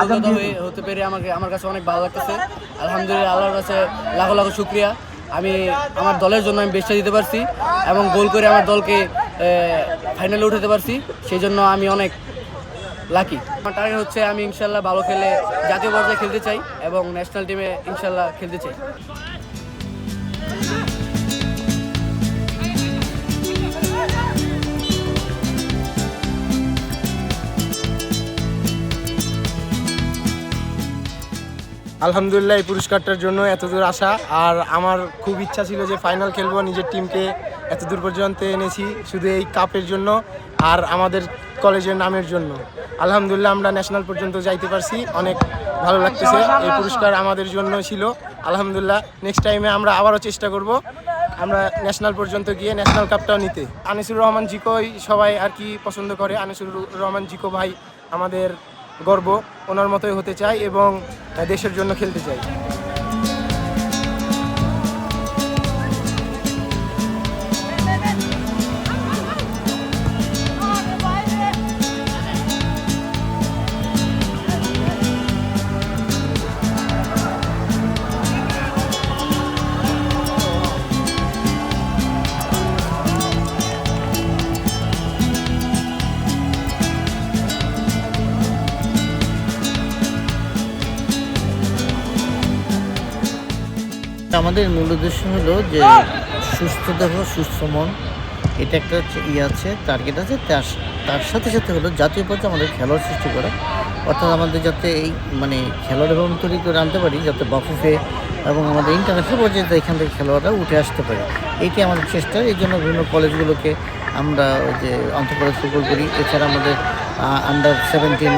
যোগ্যতা হতে পেরে আমার কাছে অনেক ভালো লাগতেছে। আলহামদুলিল্লাহ, আল্লাহর কাছে লাখো লাখো শুকরিয়া। আমি আমার দলের জন্য আমি বেস্টটা দিতে পারছি এবং গোল করে আমার দলকে ফাইনালে উঠাতে পারছি, সেই জন্য আমি অনেক লাকি। আমার টার্গেট হচ্ছে আমি ইনশাল্লাহ ভালো খেলে জাতীয় পর্যায়ে খেলতে চাই এবং ন্যাশনাল টিমে ইনশাল্লাহ খেলতে চাই। আলহামদুলিল্লাহ, এই পুরস্কারটার জন্য এতদূর আসা, আর আমার খুব ইচ্ছা ছিল যে ফাইনাল খেলবো, নিজের টিমকে এতদূর পর্যন্ত এনেছি শুধু এই কাপের জন্য আর আমাদের কলেজের নামের জন্য। আলহামদুলিল্লাহ, আমরা ন্যাশনাল পর্যন্ত যাইতে পারছি, অনেক ভালো লাগতেছে। এই পুরস্কার আমাদের জন্য ছিল। আলহামদুলিল্লাহ, নেক্সট টাইমে আমরা আবারও চেষ্টা করব আমরা ন্যাশনাল পর্যন্ত গিয়ে ন্যাশনাল কাপটাও নিতে। আনিসুর রহমান জিকোই সবাই আর কি পছন্দ করে। আনিসুর রহমান জিকো ভাই আমাদের গর্ব, ওনার মতোই হতে চাই এবং দেশের জন্য খেলতে চাই। আমাদের মূল উদ্দেশ্য হলো যে সুস্থ দেহ সুস্থ মন, এটা একটা আছে, টার্গেট আছে। তার সাথে সাথে হলো জাতীয় পর্যায়ে আমাদের খেলোয়াড় সৃষ্টি করা, অর্থাৎ আমাদের যাতে এই খেলোয়াড় এবং তৈরি করে আনতে পারি, যাতে বাফুফে এবং আমাদের ইন্টারন্যাশনাল পর্যায়ে এখান থেকে খেলোয়াড়রা উঠে আসতে পারে, এইটি আমাদের চেষ্টা। এই জন্য বিভিন্ন কলেজগুলোকে আমরা যে আন্তঃকলেজ ফুটবল করি। এছাড়া আমাদের আন্ডার-17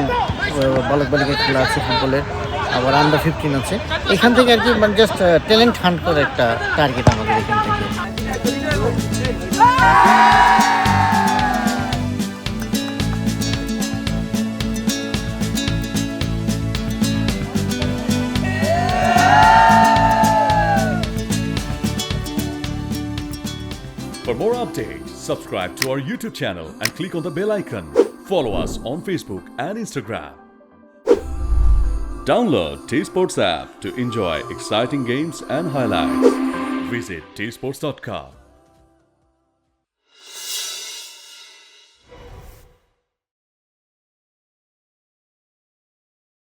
বালক বালিকা খেলা আছে ফুটবলের, আবার আন্ডার-15 আছে। এখান থেকে আর কি জাস্ট ট্যালেন্ট হান্ট করার একটা টার্গেট আমাদের এখান থেকে। For more updates, subscribe to our YouTube channel and click on the bell icon. Follow us on Facebook and Instagram. Download T-Sports app to enjoy exciting games and highlights. Visit tsports.com.